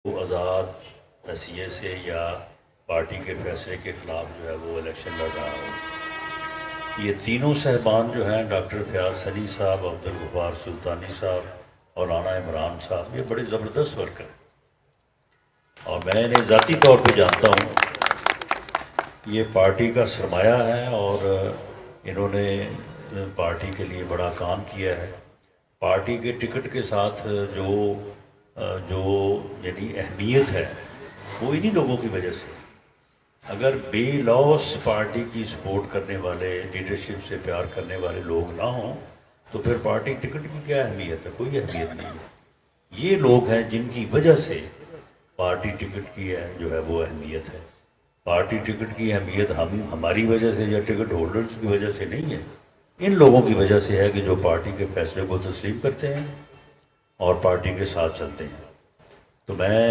وہ آزاد حیثیے سے یا پارٹی کے فیصلے کے خلاف جو ہے وہ الیکشن لڑ رہا ہو۔ یہ تینوں صاحبان جو ہیں ڈاکٹر فیاض سنی صاحب، عبدالغفار سلطانی صاحب اور رانا عمران صاحب، یہ بڑے زبردست ورکر ہیں اور میں انہیں ذاتی طور پہ جانتا ہوں۔ یہ پارٹی کا سرمایہ ہے اور انہوں نے پارٹی کے لیے بڑا کام کیا ہے۔ پارٹی کے ٹکٹ کے ساتھ جو یعنی اہمیت ہے وہ انہی لوگوں کی وجہ سے۔ اگر بے لوس پارٹی کی سپورٹ کرنے والے، لیڈرشپ سے پیار کرنے والے لوگ نہ ہوں تو پھر پارٹی ٹکٹ کی کیا اہمیت ہے؟ کوئی اہمیت نہیں ہے۔ یہ لوگ ہیں جن کی وجہ سے پارٹی ٹکٹ کی جو ہے وہ اہمیت ہے۔ پارٹی ٹکٹ کی اہمیت ہماری وجہ سے یا ٹکٹ ہولڈرز کی وجہ سے نہیں ہے، ان لوگوں کی وجہ سے ہے کہ جو پارٹی کے فیصلے کو تسلیم کرتے ہیں اور پارٹی کے ساتھ چلتے ہیں۔ تو میں